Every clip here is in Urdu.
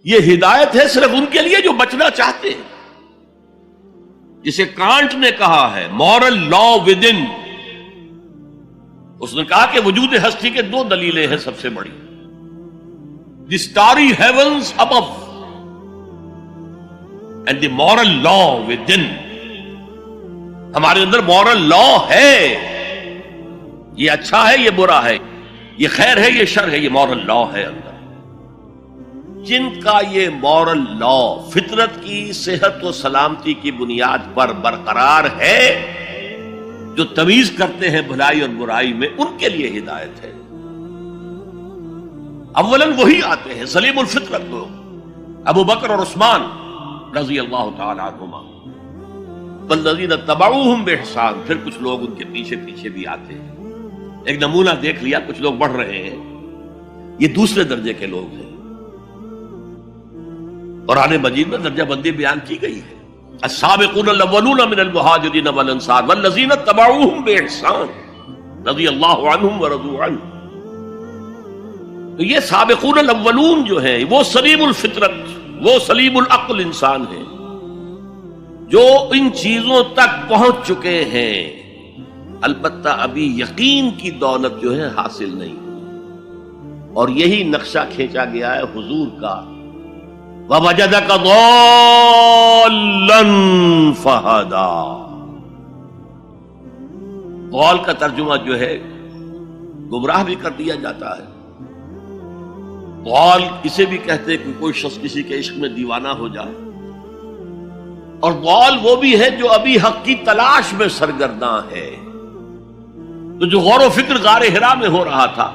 یہ ہدایت ہے صرف ان کے لیے جو بچنا چاہتے ہیں. جسے کانٹ نے کہا ہے مورل لا ود ان. اس نے کہا کہ وجود ہستی کے دو دلیلیں ہیں سب سے بڑی. The starry heavens above and the moral law within. ہمارے اندر مورل لا ہے. یہ اچھا ہے، یہ برا ہے، یہ خیر ہے، یہ شر ہے، یہ مورل لا ہے اندر. جن کا یہ مورل لا فطرت کی صحت و سلامتی کی بنیاد پر برقرار ہے، جو تمیز کرتے ہیں بھلائی اور برائی میں، ان کے لیے ہدایت ہے. اولاً وہی آتے ہیں سلیم الفطرت لوگ، ابو بکر اور عثمان رضی اللہ تعالی عنہما. والذین تبعوہم بإحسان. پھر کچھ لوگ ان کے پیچھے پیچھے بھی آتے ہیں. ایک نمونہ دیکھ لیا، کچھ لوگ بڑھ رہے ہیں، یہ دوسرے درجے کے لوگ ہیں. قرآن مجید میں درجہ بندی بیان کی گئی ہے. السابقون الاولون من المہاجرین والانصار والذین تبعوہم بإحسان رضی اللہ عنہم ورضوا عنہ. تو یہ سابقون الاولون جو ہیں وہ سلیم الفطرت، وہ سلیم العقل انسان ہیں جو ان چیزوں تک پہنچ چکے ہیں. البتہ ابھی یقین کی دولت جو ہے حاصل نہیں. اور یہی نقشہ کھینچا گیا ہے حضور کا، وَوَجَدَكَ ضَالًّا فَهَدَىٰ. ضال کا ترجمہ جو ہے گمراہ بھی کر دیا جاتا ہے. ضال اسے بھی کہتے ہیں کہ کوئی شخص کسی کے عشق میں دیوانہ ہو جائے. اور ضال وہ بھی ہے جو ابھی حق کی تلاش میں سرگرداں ہے. تو جو غور و فکر غار حرا میں ہو رہا تھا،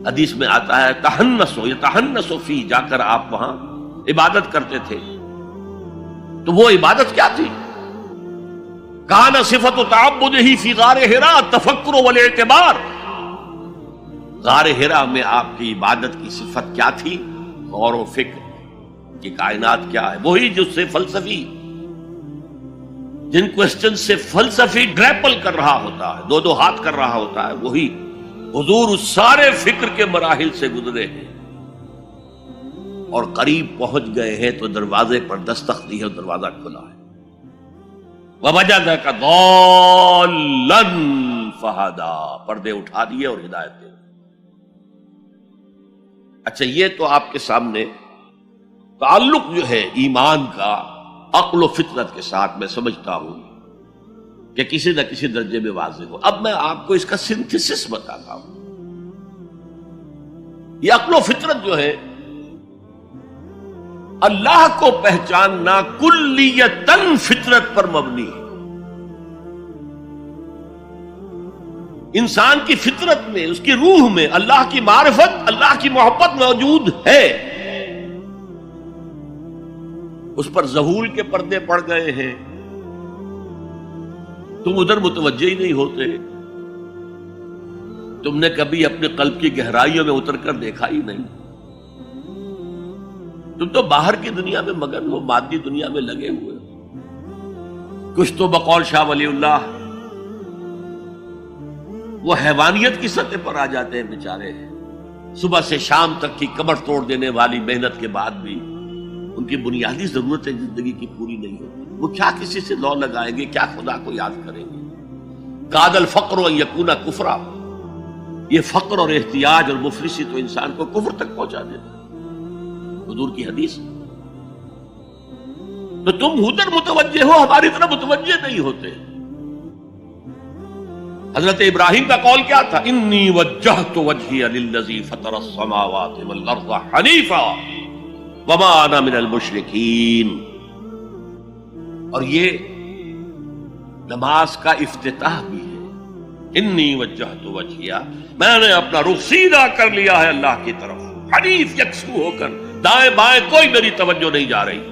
حدیث میں آتا ہے تحنسو یتحنسو فی، جا کر آپ وہاں عبادت کرتے تھے. تو وہ عبادت کیا تھی؟ کان صفت تعبدہ فی غار حرا التفکر والاعتبار. غار حرا میں آپ کی عبادت کی صفت کیا تھی؟ غور و فکر کہ کائنات کیا ہے. وہی جس سے فلسفی، جن کوسچن سے فلسفی گریپل کر رہا ہوتا ہے، دو دو ہاتھ کر رہا ہوتا ہے، وہی حضور اس سارے فکر کے مراحل سے گزرے ہیں اور قریب پہنچ گئے ہیں. تو دروازے پر دستک دی ہے اور دروازہ کھلا ہے. وَوَجَدَكَ ضَالًّا فَهَدَىٰ. پردے اٹھا دیے اور ہدایت دے. اچھا، یہ تو آپ کے سامنے تعلق جو ہے ایمان کا عقل و فطرت کے ساتھ میں سمجھتا ہوں کہ کسی نہ کسی درجے میں واضح ہو. اب میں آپ کو اس کا سنتھسس بتاتا ہوں. یہ عقل و فطرت جو ہے اللہ کو پہچاننا کلیتاً فطرت پر مبنی ہے. انسان کی فطرت میں، اس کی روح میں اللہ کی معرفت، اللہ کی محبت موجود ہے. اس پر ظہول کے پردے پڑ گئے ہیں، تم ادھر متوجہ ہی نہیں ہوتے. تم نے کبھی اپنے قلب کی گہرائیوں میں اتر کر دیکھا ہی نہیں. تم تو باہر کی دنیا میں مگن ہو، مادی دنیا میں لگے ہوئے. کچھ تو بقول شاہ ولی اللہ وہ حیوانیت کی سطح پر آ جاتے ہیں بیچارے. صبح سے شام تک کی کمر توڑ دینے والی محنت کے بعد بھی ان کی بنیادی ضرورتیں زندگی کی پوری نہیں ہوتی. وہ کیا کسی سے لو لگائیں گے، کیا خدا کو یاد کریں گے. کاد الفقر ان یکون کفرا. یہ فقر اور احتیاج اور مفلسی تو انسان کو کفر تک پہنچا دیتا ہے. حضور کی حدیث. تو تم ادھر متوجہ ہو، ہماری طرح متوجہ نہیں ہوتے. حضرت ابراہیم کا قول کیا تھا؟ انی وجہت وجہی للذی فطر السماوات والارض حنیفا وما انا من المشرکین. اور یہ نماز کا افتتاح بھی ہے. انی وجہت وجہی، میں نے اپنا رخ سیدھا کر لیا ہے اللہ کی طرف، حنیف یکسو ہو کر. دائیں بائیں کوئی میری توجہ نہیں جا رہی.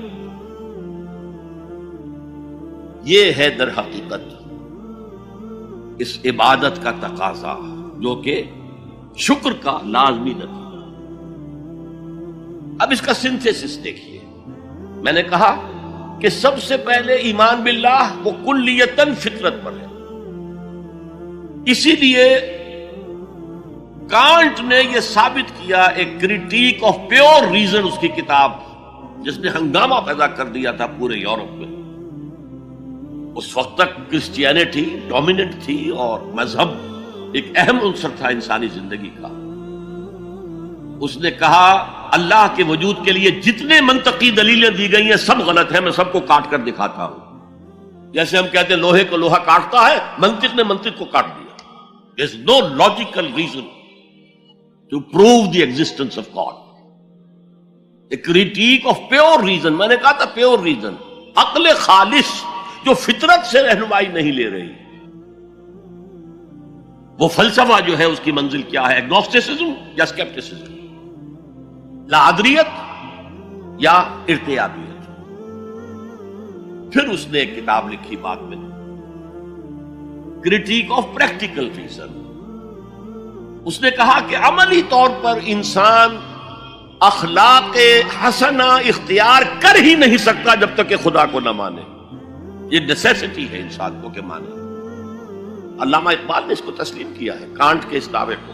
یہ ہے در حقیقت اس عبادت کا تقاضا، جو کہ شکر کا لازمی نتیجہ. اب اس کا سنتھسس دیکھیے. میں نے کہا کہ سب سے پہلے ایمان باللہ وہ کلیتاً فطرت پر ہے. اسی لیے کانٹ نے یہ ثابت کیا، ایک کریٹیک آف پیور ریزن، اس کی کتاب جس نے ہنگامہ پیدا کر دیا تھا پورے یورپ میں. اس وقت تک کرسچینٹی ڈومیننٹ تھی اور مذہب ایک اہم عنصر تھا انسانی زندگی کا. اس نے کہا اللہ کے وجود کے لیے جتنے منطقی دلیلیں دی گئی ہیں سب غلط ہیں، میں سب کو کاٹ کر دکھاتا ہوں. جیسے ہم کہتے ہیں لوہے کو لوہا کاٹتا ہے، منطق نے منطق کو کاٹ دیا. There is no logical reason to prove the existence of God. A critique of pure reason، میں نے کہا تھا پیور ریزن، عقل خالص جو فطرت سے رہنمائی نہیں لے رہی. وہ فلسفہ جو ہے اس کی منزل کیا ہے؟ ایگنوسٹسزم یا اسکیپٹسزم، لادریت یا ارتیابیت. پھر اس نے ایک کتاب لکھی بعد میں، کریٹیک آف پریکٹیکل ریزن. اس نے کہا کہ عملی طور پر انسان اخلاق حسنہ اختیار کر ہی نہیں سکتا جب تک کہ خدا کو نہ مانے. یہ نیسیسٹی ہے انسان کو کہ مانے. علامہ اقبال نے اس کو تسلیم کیا ہے، کانٹ کے اس دعوے کو.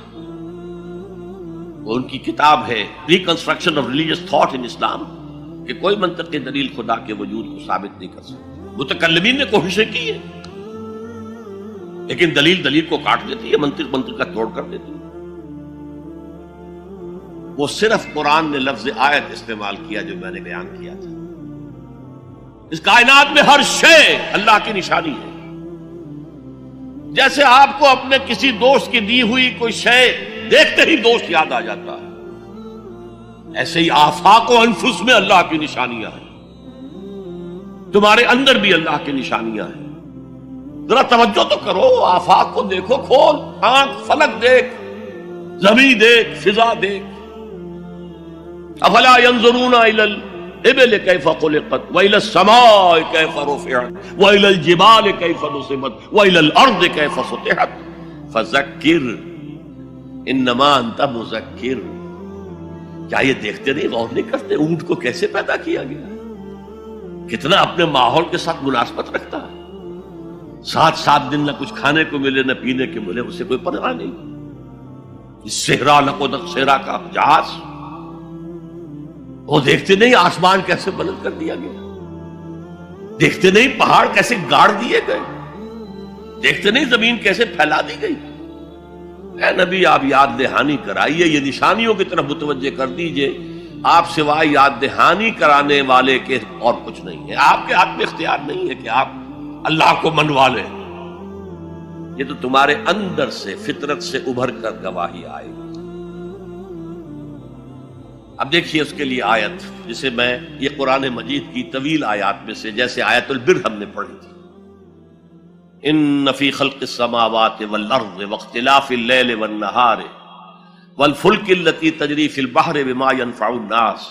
وہ ان کی کتاب ہے reconstruction of religious thought in Islam, کہ کوئی منطقی دلیل خدا کے وجود کو ثابت نہیں کر سکتی. متکلمین نے کوششیں کی ہے لیکن دلیل دلیل کو کاٹ دیتی ہے، منطق منطق کا توڑ کر دیتی ہے. وہ صرف قرآن نے لفظ آیت استعمال کیا جو میں نے بیان کیا تھا. اس کائنات میں ہر شے اللہ کی نشانی ہے. جیسے آپ کو اپنے کسی دوست کی دی ہوئی کوئی شے دیکھتے ہی دوست یاد آ جاتا ہے، ایسے ہی آفاق و انفس میں اللہ کی نشانیاں ہیں. تمہارے اندر بھی اللہ کی نشانیاں ہیں. ذرا توجہ تو کرو، آفاق کو دیکھو، کھول آنکھ، فلک دیکھ، زمین دیکھ، فضا دیکھ. افلا ينظرون الى الابل كيف خلقت والى السماء كيف رفعت والى الجبال كيف نصبت والى الارض كيف سطحت فذكر انما انت مذکر. کیا یہ دیکھتے نہیں، غور نہیں کرتے اونٹ کو کیسے پیدا کیا گیا، کتنا اپنے ماحول کے ساتھ مناسبت رکھتا ہے. 7 دن نہ کچھ کھانے کو ملے نہ پینے کے ملے، اسے کوئی پرواہ نہیں. صحرا لقدق صحرا کا جہاز، وہ دیکھتے نہیں آسمان کیسے بلند کر دیا گیا، دیکھتے نہیں پہاڑ کیسے گاڑ دیے گئے، دیکھتے نہیں زمین کیسے پھیلا دی گئی. اے نبی آپ یاد دہانی کرائیے، یہ نشانیوں کی طرف متوجہ کر دیجئے. آپ سوائے یاد دہانی کرانے والے کے اور کچھ نہیں ہے. آپ کے ہاتھ میں اختیار نہیں ہے کہ آپ اللہ کو منوا لیں. یہ تو تمہارے اندر سے فطرت سے ابھر کر گواہی آئے گی. اب دیکھیے اس کے لیے آیت جسے میں یہ قرآن مجید کی طویل آیات میں سے جیسے آیت البر ہم نے پڑھی تھی، ان فی خلق السماوات والارض واختلاف اللیل والنہار والفلک التي تجری فی البحر بما ينفع الناس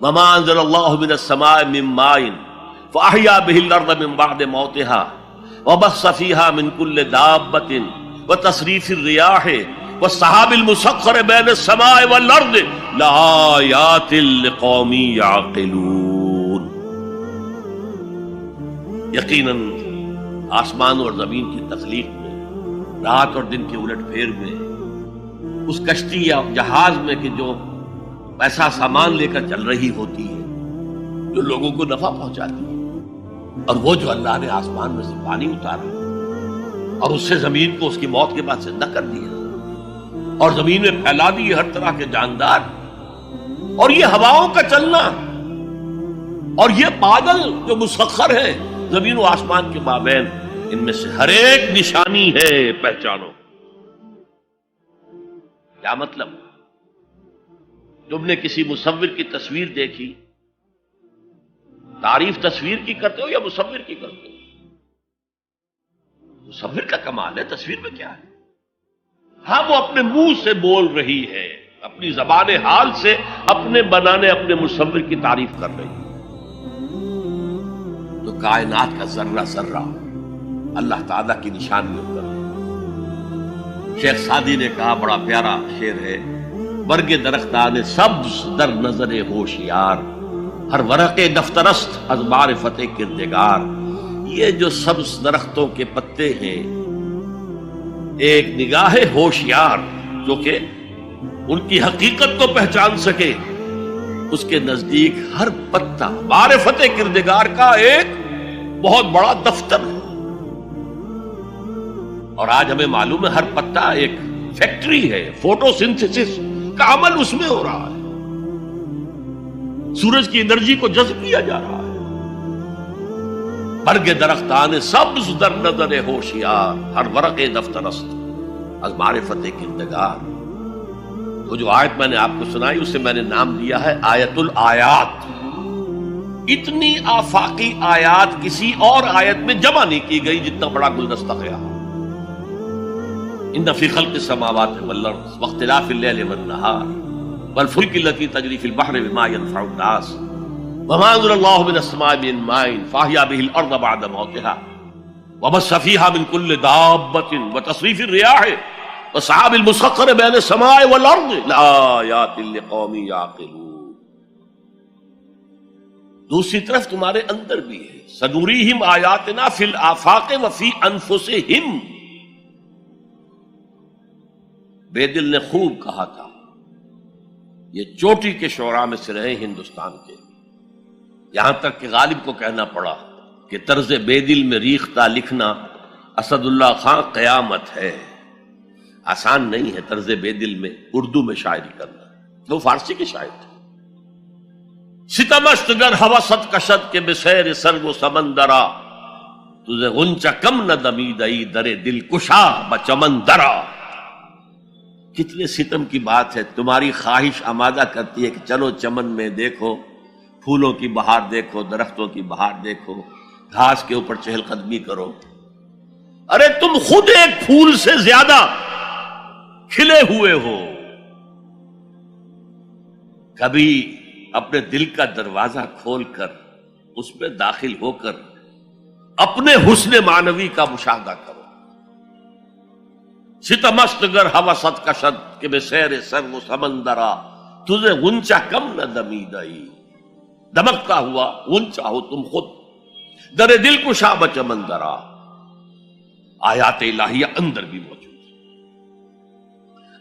وما انزل اللہ من السماء من ماء فاحیا به الارض من بعد موتها وبث فیها من کل دابۃ وتصریف الریاح والسحاب المسخر بین السماء والارض لآیات لقوم یعقلون. یقیناً آسمان اور زمین کی تخلیق میں، رات اور دن کے الٹ پھیر میں، اس کشتی یا جہاز میں کہ جو ایسا سامان لے کر چل رہی ہوتی ہے جو لوگوں کو نفع پہنچاتی ہے، اور وہ جو اللہ نے آسمان میں سے پانی اتارا اور اس سے زمین کو اس کی موت کے بعد زندہ کر دیا اور زمین میں پھیلا دیے ہر طرح کے جاندار، اور یہ ہواؤں کا چلنا اور یہ بادل جو مسخر ہے زمین و آسمان کے مابین، ان میں سے ہر ایک نشانی ہے، پہچانو. کیا مطلب؟ تم نے کسی مصور کی تصویر دیکھی، تعریف تصویر کی کرتے ہو یا مصور کی کرتے ہو؟ مصور کا کمال ہے، تصویر میں کیا ہے؟ ہاں وہ اپنے منہ سے بول رہی ہے، اپنی زبان حال سے اپنے بنانے اپنے مصور کی تعریف کر رہی ہے. تو کائنات کا ذرہ ذرہ اللہ تعالیٰ کی نشانیوں پر. شیخ سعدی نے کہا، بڑا پیارا شعر ہے، برگ درختان سبز در نظر ہوشیار ہر ورق دفترست از معرفت کردگار. یہ جو سبز درختوں کے پتے ہیں، ایک نگاہ ہوشیار جو کہ ان کی حقیقت کو پہچان سکے، اس کے نزدیک ہر پتا معرفت کردگار کا ایک بہت بڑا دفتر ہے۔ اور آج ہمیں معلوم ہے ہر پتا ایک فیکٹری ہے، فوٹو سنتھسس کا عمل اس میں ہو رہا ہے، سورج کی انرجی کو جذب کیا جا رہا ہے۔ برگ درختان سبز در نظر ہوشیار، ہر ورق دفتر است از معرفت کردگار۔ وہ جو آیت میں نے آپ کو سنائی اسے میں نے نام دیا ہے آیت الآیات۔ اتنی آفاقی آیات کسی اور آیت میں جمع نہیں کی گئی جتنا بڑا گلدستہ ہے۔ ان فی خلق السماوات والارض واختلاف اللیل والنہار والفلک التی تجری فی البحر بما ينفع الناس وما انزل اللہ من السماء من ماء فاحیا به الارض بعد موتها وبث فیها من کل دابۃ وتصریف الرياح والسحاب المسخر بین السماء والارض لآیات لقوم یعقلون۔ دوسری طرف تمہارے اندر بھی ہے، سنوریہم آیاتنا فی الآفاق وفی انفسہم۔ بے دل نے خوب کہا تھا، یہ چوٹی کے شعراء میں سے رہے ہندوستان کے، یہاں تک کہ غالب کو کہنا پڑا کہ طرز بے دل میں ریختہ لکھنا اسد اللہ خان قیامت ہے۔ آسان نہیں ہے طرز بے دل میں اردو میں شاعری کرنا، وہ فارسی کے شاعر تھے۔ ستمست گر ہوست کشد کے بسیر سرگ و سمندرا تجھے غنچہ کم نہ دمیدئی در دل کشا بچمندرا۔ کتنے ستم کی بات ہے، تمہاری خواہش آمادہ کرتی ہے کہ چلو چمن میں دیکھو، پھولوں کی بہار دیکھو، درختوں کی بہار دیکھو، گھاس کے اوپر چہل قدمی کرو۔ ارے تم خود ایک پھول سے زیادہ کھلے ہوئے ہو۔ کبھی اپنے دل کا دروازہ کھول کر اس میں داخل ہو کر اپنے حسن معنوی کا مشاہدہ کرو۔ ستمست گر ہوست کشد کہ بے سیر سر و سمندرا تجھے غنچہ کم نہ دمیدئی۔ دمکتا ہوا غنچہ ہو تم خود در دل کشا بچمندرا۔ آیات الہیہ اندر بھی موجود ہے۔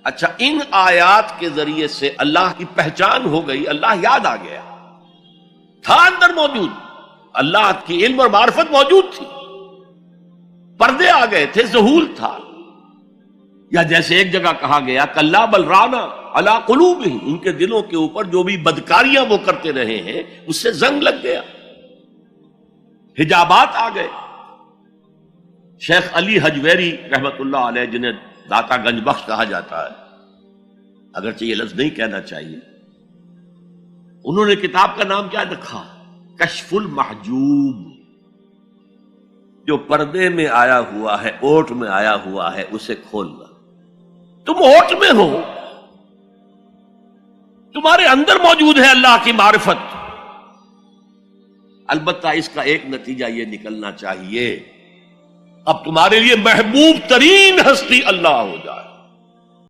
اچھا، ان آیات کے ذریعے سے اللہ کی پہچان ہو گئی، اللہ یاد آ گیا، تھا اندر موجود، اللہ کی علم اور معرفت موجود تھی، پردے آ گئے تھے، ظہور تھا۔ یا جیسے ایک جگہ کہا گیا کلا بل رانا علی قلوبہم، ان کے دلوں کے اوپر جو بھی بدکاریاں وہ کرتے رہے ہیں اس سے زنگ لگ گیا، حجابات آ گئے۔ شیخ علی حجویری رحمت اللہ علیہ، جنہیں داتا گنج بخش کہا جاتا ہے، اگرچہ یہ لفظ نہیں کہنا چاہیے، انہوں نے کتاب کا نام کیا رکھا؟ کشف المحجوب۔ جو پردے میں آیا ہوا ہے، اوٹ میں آیا ہوا ہے، اسے کھولنا۔ تم اوٹ میں ہو، تمہارے اندر موجود ہے اللہ کی معرفت۔ البتہ اس کا ایک نتیجہ یہ نکلنا چاہیے اب تمہارے لیے محبوب ترین ہستی اللہ ہو جائے۔